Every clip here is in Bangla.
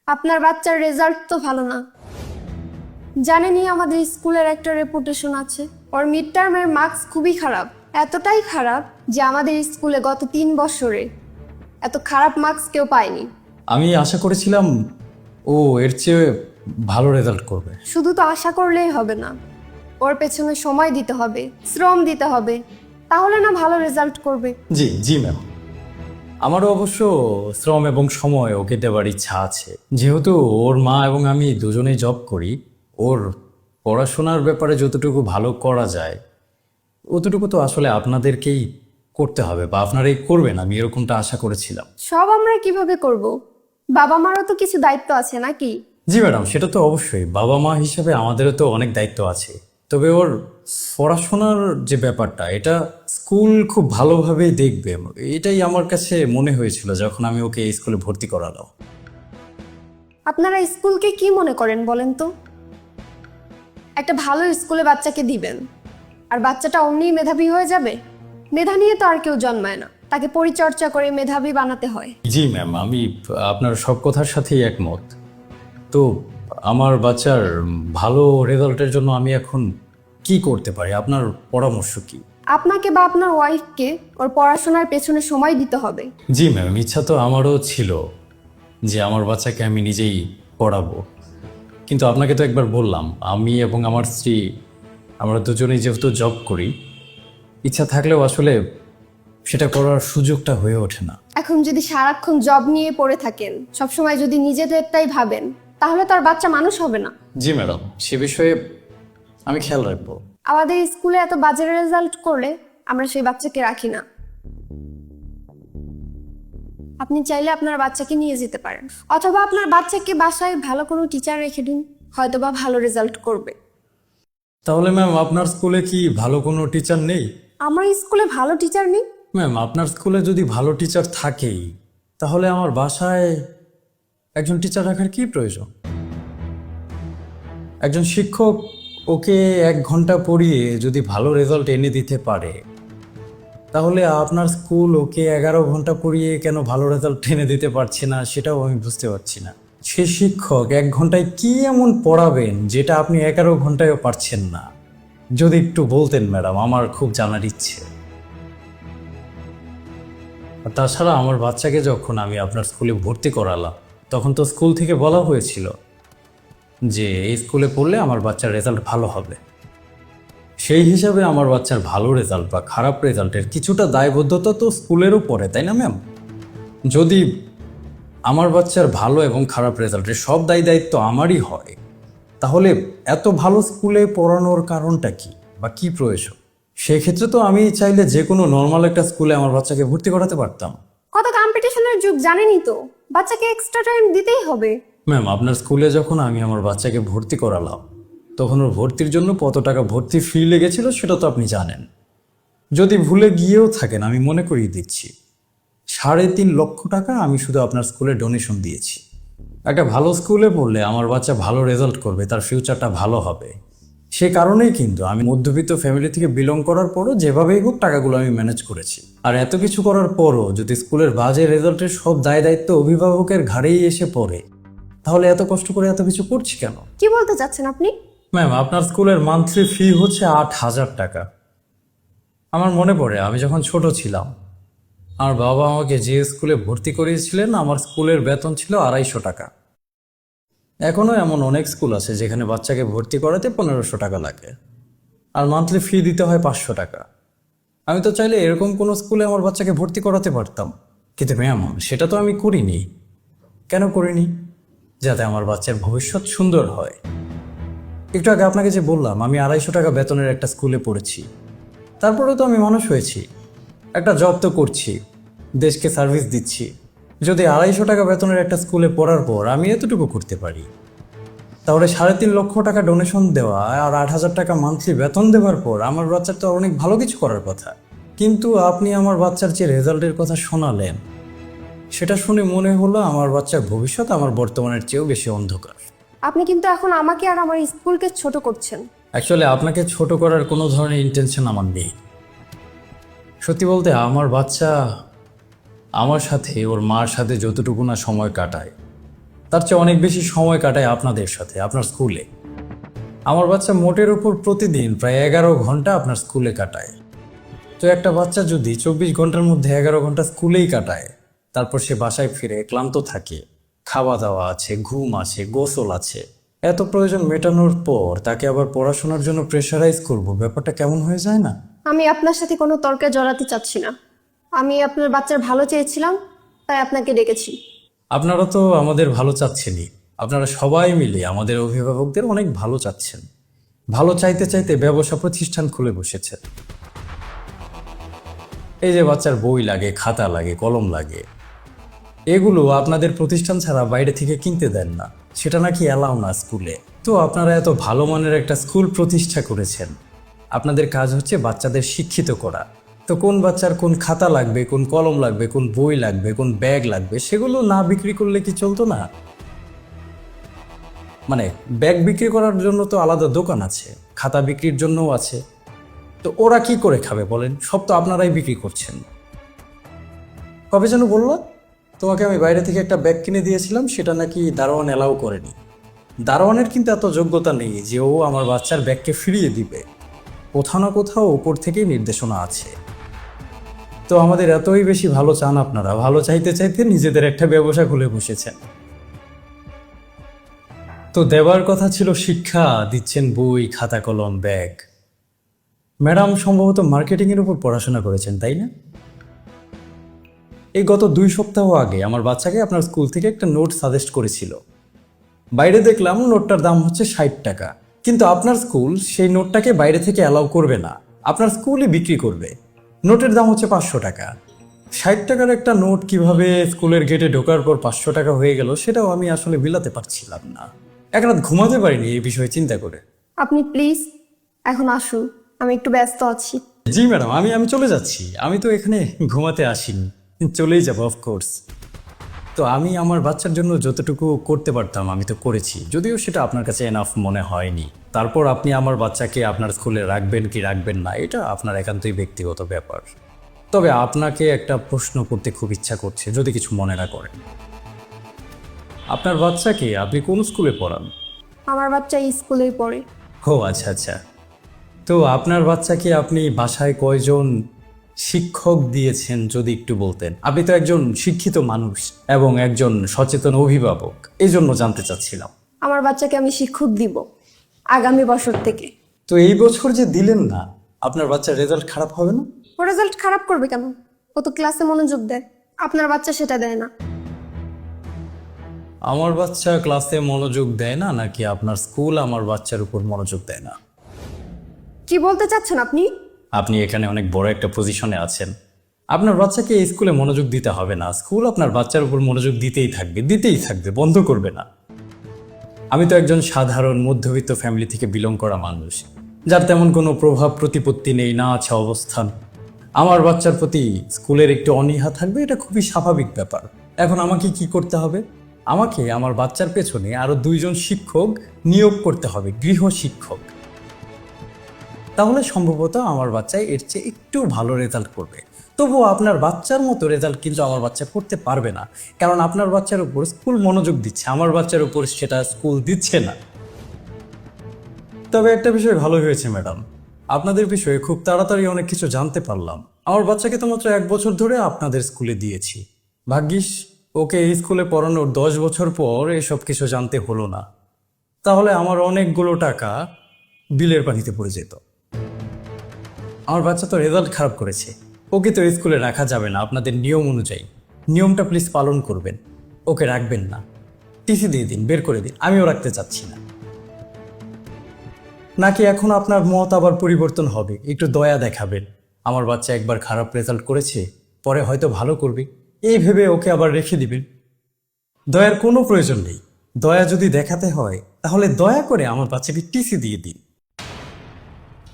আপনার বাচ্চার রেজাল্ট তো ভালো না। জানেনই আমাদের স্কুলের একটা রেপুটেশন আছে। ওর মিড টার্মের মার্কস খুবই খারাপ, এতটাই খারাপ যে আমাদের স্কুলে গত 3 বছরে এত খারাপ মার্কস কেউ পায়নি। আমি আশা করেছিলাম ও এর চেয়ে ভালো রেজাল্ট করবে। শুধু তো আশা করলেই হবে না, ওর পেছনে সময় দিতে হবে, শ্রম দিতে হবে, তাহলে না ভালো রেজাল্ট করবে। জি জি ম্যাম, আমারও অবশ্য শ্রম এবং সময় ওকে দেওয়ার ইচ্ছা আছে। যেহেতু ওর মা এবং আমি দুজনেই জব করি, ওর পড়াশোনার ব্যাপারে যতটুকু ভালো করা যায় অতটুকু তো আসলে আপনাদেরকেই করতে হবে, বা আপনারাই করবেন, আমি এরকমটা আশা করেছিলাম। সব আমরা কিভাবে করব? বাবা মারও তো কিছু দায়িত্ব আছে নাকি? জি ম্যাডাম, সেটা তো অবশ্যই, বাবা মা হিসাবে আমাদেরও তো অনেক দায়িত্ব আছে। তবে ওর পড়াশোনার যে ব্যাপারটা, এটা স্কুল খুব ভালোভাবেই দেখবে, এটাই আমার কাছে মনে হয়েছিল যখন আমি ওকে এই স্কুলে ভর্তি করালাম। আপনারা স্কুলকে কি মনে করেন বলেন তো? একটা ভালো স্কুলে বাচ্চাকে দিবেন আর বাচ্চাটা অমনি মেধাবী হয়ে যাবে? মেধা নিয়ে তো আর কেউ জন্মায় না, তাকে পরিচর্যা করে মেধাবী বানাতে হয়। জি ম্যাম, আমি আপনার সব কথার সাথেই একমত। তো আমার বাচ্চার ভালো রেজাল্টের জন্য আমি এখন কি করতে পারি, আপনার পরামর্শ কি? আপনাকে বা আপনার ওয়াইফকে ওর পড়াশোনার পেছনে সময় দিতে হবে। জি ম্যাম, ইচ্ছা তো আমারও ছিল যে আমার বাচ্চাকে আমি নিজেই পড়াবো, কিন্তু আপনাকে তো একবার বললাম আমি এবং আমার স্ত্রী আমরা দুজনেই যেহেতু জব করি, ইচ্ছা থাকলেও আসলে সেটা করার সুযোগটা হয়ে ওঠে না। এখন যদি সারাক্ষণ জব নিয়ে পড়ে থাকেন, সবসময় যদি নিজেদেরটাই ভাবেন, তাহলে তো আর বাচ্চা মানুষ হবে না। জি ম্যাডাম, সে বিষয়ে আমি খেয়াল রাখবো। আমাদের স্কুলে এত বাজে রেজাল্ট করলে আমরা সেই বাচ্চাকে রাখি না। আপনি চাইলে আপনার বাচ্চাকে নিয়ে যেতে পারেন, অথবা আপনার বাচ্চাকে বাসায় ভালো কোনো টিচার রেখে দিন, হয়তোবা ভালো রেজাল্ট করবে। তাহলে ম্যাম, আপনার স্কুলে কি ভালো কোনো টিচার নেই? আমার স্কুলে ভালো টিচার নেই? ম্যাম, আপনার স্কুলে যদি ভালো টিচার থাকেই, তাহলে আমার বাসায় একজন টিচার রাখার কি প্রয়োজন? একজন শিক্ষক ওকে 1 ঘন্টা পড়িয়ে যদি ভালো রেজাল্ট এনে দিতে পারে, তাহলে আপনার স্কুল ওকে 11 ঘন্টা পড়িয়ে কেন ভালো রেজাল্ট এনে দিতে পারছে না, সেটাও আমি বুঝতে পারছি না। সে শিক্ষক 1 ঘন্টায় কি এমন পড়াবেন যেটা আপনি 11 ঘন্টায়ও পারছেন না? যদি একটু বলতেন ম্যাডাম, আমার খুব জানার ইচ্ছে। আর তাছাড়া আমার বাচ্চাকে যখন আমি আপনার স্কুলে ভর্তি করালাম, তখন তো স্কুল থেকে বলা হয়েছিল যে এই স্কুলে পড়লে আমার বাচ্চার রেজাল্ট ভালো হবে। সেই হিসাবে আমার বাচ্চার ভালো রেজাল্ট বা খারাপ রেজাল্টের কিছুটা দায়বদ্ধতা তো স্কুলেরও পড়ে, তাই না ম্যাম? যদি আমার বাচ্চার ভালো এবং খারাপ রেজাল্টের সব দায়িত্ব আমারই হয়, তাহলে এত ভালো স্কুলে পড়ানোর কারণটা কি বা কি প্রয়োজন? সেক্ষেত্রে তো আমি চাইলে যে কোনো নর্মাল একটা স্কুলে আমার বাচ্চাকে ভর্তি করাতে পারতাম। কত কম্পিটিশনের যুগ জানেনই তো, বাচ্চাকে এক্সট্রা টাইম দিতেই হবে। ম্যাম, আপনার স্কুলে যখন আমি আমার বাচ্চাকে ভর্তি করালাম, তখন ওর ভর্তির জন্য কত টাকা ভর্তি ফি লেগেছিল সেটা তো আপনি জানেন। যদি ভুলে গিয়েও থাকেন, আমি মনে করিয়ে দিচ্ছি, 3.5 লক্ষ টাকা আমি শুধু আপনার স্কুলে ডোনেশন দিয়েছি। একটা ভালো স্কুলে পড়লে আমার বাচ্চা ভালো রেজাল্ট করবে, তার ফিউচারটা ভালো হবে। সে কারণেই কিন্তু আমি মধ্যবিত্ত ফ্যামিলি থেকে বিলং করার পরও যেভাবেই হোক টাকাগুলো আমি ম্যানেজ করেছি। আর এত কিছু করার পরও যদি স্কুলের বাজে রেজাল্টের সব দায় দায়িত্ব অভিভাবকের ঘাড়েই এসে পড়ে, তাহলে এত কষ্ট করে এত কিছু করছি কেন? কি বলতে চাচ্ছেন আপনি? ম্যাম, আপনার স্কুলের মান্থলি ফি হচ্ছে 8,000 টাকা। আমার মনে পড়ে আমি যখন ছোট ছিলাম, আমার বাবা আমাকে যে স্কুলে ভর্তি করিয়েছিলেন, আমার স্কুলের বেতন ছিল 250 টাকা। এখনও এমন অনেক স্কুল আছে যেখানে বাচ্চাকে ভর্তি করাতে 1500 টাকা লাগে, আর মান্থলি ফি দিতে হয় 500 টাকা। আমি তো চাইলে এরকম কোনো স্কুলে আমার বাচ্চাকে ভর্তি করাতে পারতাম, কিন্তু ম্যাম সেটা তো আমি করিনি। কেন করিনি? যাতে আমার বাচ্চার ভবিষ্যৎ সুন্দর হয়। একটু আগে আপনাকে যে বললাম আমি 250 টাকা বেতনের একটা স্কুলে পড়েছি, তারপরেও তো আমি মানুষ হয়েছি, একটা জব তো করছি, দেশকে সার্ভিস দিচ্ছি। যদি 250 টাকা বেতনের একটা স্কুলে পড়ার পর আমি এতটুকু করতে পারি, তাহলে 3.5 লক্ষ টাকা ডোনেশন দেওয়া আর 8,000 টাকা মান্থলি বেতন দেওয়ার পর আমার বাচ্চার তো অনেক ভালো কিছু করার কথা। কিন্তু আপনি আমার বাচ্চার যে রেজাল্টের কথা শোনালেন, সেটা শুনে মনে হলো আমার বাচ্চার ভবিষ্যৎ আমার বর্তমানের চেয়েও বেশি অন্ধকার। আপনি কিন্তু এখন আমাকে আর আমার স্কুলকে ছোট করছেন। অ্যাকচুয়ালি আপনাকে ছোট করার কোনো ধরনের ইন্টেনশন আমার নেই। সত্যি বলতে আমার বাচ্চা আমার সাথে ওর মার সাথে যতটুকু না সময় কাটায়, তার চেয়ে অনেক বেশি সময় কাটায় আপনাদের সাথে, আপনার স্কুলে। আমার বাচ্চা মোটের উপর প্রতিদিন প্রায় 11 ঘন্টা আপনার স্কুলে কাটায়। তো একটা বাচ্চা যদি 24 ঘন্টার মধ্যে 11 ঘন্টা স্কুলেই কাটায়, তারপর সে বাসায় ফিরে ক্লান্ত থাকে, খাওয়া দাওয়া আছে, ঘুম আছে, গোসল আছে, এত প্রয়োজন মেটানোর পর তাকে আবার পড়াশোনার জন্য প্রেশারাইজ করব, ব্যাপারটা কেমন হয়ে যায় না? আমি আপনার সাথে কোনো তর্কে জড়াতে চাচ্ছি না। আমি আপনার বাচ্চার ভালো চেয়েছিলাম, তাই আপনাকে ডেকেছি। আপনারা তো আমাদের ভালো চাচ্ছেনই, আপনারা সবাই মিলে আমাদের অভিভাবকদের অনেক ভালো চাচ্ছেন। ভালো চাইতে চাইতে ব্যবসা প্রতিষ্ঠান খুলে বসেছেন। এই যে বাচ্চার বই লাগে, খাতা লাগে, কলম লাগে, এগুলো আপনাদের প্রতিষ্ঠান ছাড়া বাইরে থেকে কিনতে দেন না, সেটা নাকি অ্যালাউ না স্কুলে। তো আপনারা এত ভালো মানের একটা স্কুল প্রতিষ্ঠা করেছেন, আপনাদের কাজ হচ্ছে বাচ্চাদের শিক্ষিত করা। তো কোন বাচ্চার কোন খাতা লাগবে, কোন কলম লাগবে, কোন বই লাগবে, কোন ব্যাগ লাগবে, সেগুলো না বিক্রি করলে কি চলতো না? মানে ব্যাগ বিক্রি করার জন্য তো আলাদা দোকান আছে, খাতা বিক্রির জন্যও আছে। তো ওরা কি করে খাবে বলেন? সব তো আপনারাই বিক্রি করছেন। কবে যেন বললো তোমাকে আমি বাইরে থেকে একটা ব্যাগ কিনে দিয়েছিলাম, সেটা নাকি দারোয়ান অ্যালাউ করেনি। দারোয়ানের কিন্তু এত যোগ্যতা নেই যে ও আমার বাচ্চার ব্যাগকে ফিরিয়ে দিবে। কোথাও না কোথাও উপর থেকেই নির্দেশনা আছে। তো আমাদের এতই বেশি ভালো চান আপনারা, ভালো চাইতে চাইতে নিজেদের একটা ব্যবসা খুলে বসেছেন। তো দেওয়ার কথা ছিল শিক্ষা, দিচ্ছেন বই, খাতা, কলম, ব্যাগ। ম্যাডাম সম্ভবত মার্কেটিংয়ের উপর পড়াশোনা করেছেন, তাই না? এই গত 2 সপ্তাহ আগে আমার বাচ্চাকে আপনার স্কুল থেকে একটা নোট সাজেস্ট করেছিল। বাইরে দেখলাম নোটটার দাম হচ্ছে 60 টাকা, কিন্তু আপনার স্কুল সেই নোটটাকে বাইরে থেকে অ্যালাউ করবে না, আপনার স্কুলই বিক্রি করবে। নোটের দাম হচ্ছে 500 টাকা। 60 টাকার একটা নোট কিভাবে স্কুলের গেটে ঢোকার পর 500 টাকা হয়ে গেল, সেটাও আমি আসলে বিলাতে পারছিলাম না। এক রাত ঘুমাতে পারিনি এই বিষয়ে চিন্তা করে। আপনি প্লিজ এখন আসুন, আমি একটু ব্যস্ত আছি। জি ম্যাডাম, আমি চলে যাচ্ছি। আমি তো এখানে ঘুমাতে আসিনি, চলেই যাবো অফকোর্স। তো আমি আমার বাচ্চার জন্য যতটুকু করতে পারতাম আমি তো করেছি, যদিও সেটা আপনার কাছে এনাফ মনে হয়নি। তারপর আপনি আমার বাচ্চাকে আপনার স্কুলে রাখবেন কি রাখবেন না, এটা আপনার একান্তই ব্যক্তিগত ব্যাপার। তবে আপনাকে একটা প্রশ্ন করতে খুব ইচ্ছা করছে, যদি কিছু মনে না করেন। আপনার বাচ্চাকে আপনি কোন স্কুলে পড়ান? আমার বাচ্চা এই স্কুলেই পড়ে। ও আচ্ছা আচ্ছা। তো আপনার বাচ্চাকে আপনি বাসায় কয়জন শিক্ষক দিয়েছেন যদি একটু বলতেন? আপনি তো একজন শিক্ষিত মানুষ এবং একজন সচেতন অভিভাবক, এই জন্য জানতে চাচ্ছিলাম। আমার বাচ্চাকে আমি শিক্ষক দিব আগামী বছর থেকে। তো এই বছর যে দিলেন না, আপনার বাচ্চার রেজাল্ট খারাপ হবে না? ও রেজাল্ট খারাপ করবে কেন? ও তো ক্লাসে মনোযোগ দেয়, আপনার বাচ্চা সেটা দেয় না। আমার বাচ্চা ক্লাসে মনোযোগ দেয় না, নাকি আপনার স্কুল আমার বাচ্চার উপর মনোযোগ দেয় না? কি বলতে চাচ্ছেন আপনি? আপনি এখানে অনেক বড় একটা পজিশনে আছেন, আপনার বাচ্চাকে এই স্কুলে মনোযোগ দিতে হবে না, স্কুল আপনার বাচ্চার উপর মনোযোগ দিতেই থাকবে, বন্ধ করবে না। আমি তো একজন সাধারণ মধ্যবিত্ত ফ্যামিলি থেকে বিলং করা মানুষ, যার তেমন কোনো প্রভাব প্রতিপত্তি নেই, না আছে অবস্থান। আমার বাচ্চার প্রতি স্কুলের একটু অনীহা থাকবে, এটা খুবই স্বাভাবিক ব্যাপার। এখন আমাকে কি করতে হবে? আমাকে আমার বাচ্চার পেছনে আরো 2 জন শিক্ষক নিয়োগ করতে হবে, গৃহ শিক্ষক। তাহলে সম্ভবত আমার বাচ্চা এর চেয়ে একটু ভালো রেজাল্ট করবে। তবুও আপনার বাচ্চার মতো রেজাল্ট কিন্তু আমার বাচ্চা করতে পারবে না, কারণ আপনার বাচ্চার উপর স্কুল মনোযোগ দিচ্ছে, আমার বাচ্চার উপর সেটা স্কুল দিচ্ছে না। তবে একটা বিষয় ভালো হয়েছে ম্যাডাম, আপনাদের বিষয়ে খুব তাড়াতাড়ি অনেক কিছু জানতে পারলাম। আমার বাচ্চাকে তো মাত্র 1 বছর ধরে আপনাদের স্কুলে দিয়েছি, ভাগ্যিস ওকে এই স্কুলে পড়ানোর 10 বছর পর এসব কিছু জানতে হলো না, তাহলে আমার অনেকগুলো টাকা বিলের পানিতে পড়ে যেত। আমার বাচ্চা তো রেজাল্ট খারাপ করেছে, ওকে তো স্কুলে রাখা যাবে না আপনাদের নিয়ম অনুযায়ী। নিয়মটা প্লিজ পালন করবেন, ওকে রাখবেন না, টিসি দিয়ে দিন, বের করে দিন। আমিও রাখতে চাচ্ছি না। নাকি এখন আপনার মত আবার পরিবর্তন হবে, একটু দয়া দেখাবেন? আমার বাচ্চা একবার খারাপ রেজাল্ট করেছে, পরে হয়তো ভালো করবে, এই ভেবে ওকে আবার রেখে দিবেন? দয়ার কোনো প্রয়োজন নেই। দয়া যদি দেখাতে হয় তাহলে দয়া করে আমার বাচ্চাকে টিসি দিয়ে দিন,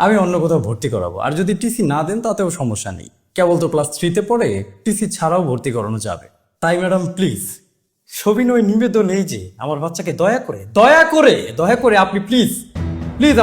আমি অন্য কোথাও ভর্তি করাবো। আর যদি টিসি না দেন তাতেও সমস্যা নেই, কেবল তো ক্লাস 3-তে পড়ে, টিসি ছাড়াও ভর্তি করানো যাবে। তাই ম্যাডাম প্লিজ, সবিনয় নিবেদন এই যে আমার বাচ্চাকে দয়া করে আপনি প্লিজ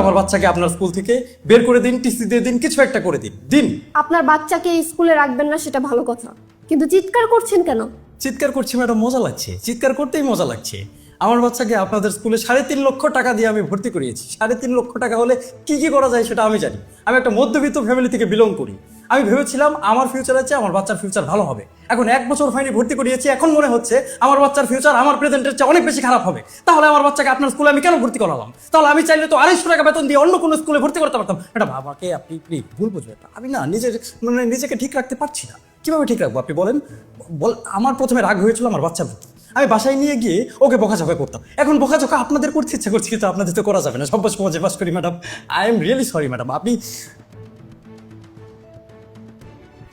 আমার বাচ্চাকে আপনার স্কুল থেকে বের করে দিন, টিসি দিয়ে দিন, কিছু একটা করে দিন। আপনার বাচ্চাকে এই স্কুলে রাখবেন না সেটা ভালো কথা, কিন্তু চিৎকার করছেন কেন? চিৎকার করছি ম্যাডাম, মজা লাগছে, চিৎকার করতেই মজা লাগছে। আমার বাচ্চাকে আপনাদের স্কুলে 3.5 লক্ষ টাকা দিয়ে আমি ভর্তি করিয়েছি। 3.5 লক্ষ টাকা হলে কি কি করা যায় সেটা আমি জানি। আমি একটা মধ্যবিত্ত ফ্যামিলি থেকে বিলং করি। আমি ভেবেছিলাম আমার ফিউচারের চেয়ে আমার বাচ্চার ফিউচার ভালো হবে। এখন 1 বছর হয়নি ভর্তি করিয়েছি, এখন মনে হচ্ছে আমার বাচ্চার ফিউচার আমার প্রেজেন্টের চেয়ে অনেক বেশি খারাপ হবে। তাহলে আমার বাচ্চাকে আপনার স্কুলে আমি কেন ভর্তি করালাম? তাহলে আমি চাইলে তো 250 টাকা বেতন দিয়ে অন্য কোনো স্কুলে ভর্তি করতে পারতাম। এটা আমাকে আপনি প্লিজ ভুল বুঝবেন না। আমি না নিজেকে ঠিক রাখতে পারছি না। কিভাবে ঠিক রাখবো আপনি বলেন? আমার প্রথমে রাগ হয়েছিল আমার বাচ্চার প্রতি। আমি বাসায় নিয়ে গিয়ে ওকে বকাঝকা করতাম। এখন বকাঝকা আপনাদের করতে ইচ্ছা করছে, কিন্তু আপনাদের তো করা যাবে না। সব সমাজে বাস করি madam. I am really sorry madam.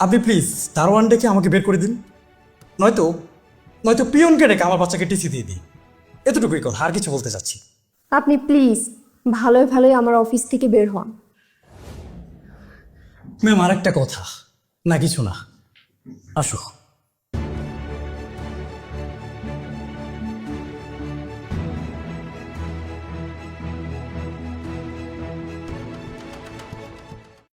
আপনি প্লিজ দারোয়ান ডেকে আমাকে বের করে দিন, নয়তো নয়তো পিয়নকে ডেকে আমার বাচ্চাকে টিসি দিয়ে দিই। এতটুকুই কথা, আর কিছু বলতে চাচ্ছি। আপনি প্লিজ ভালোই ভালোই আমার অফিস থেকে বের হন। ম্যাম, আর একটা কথা। না কিছু না, আসো।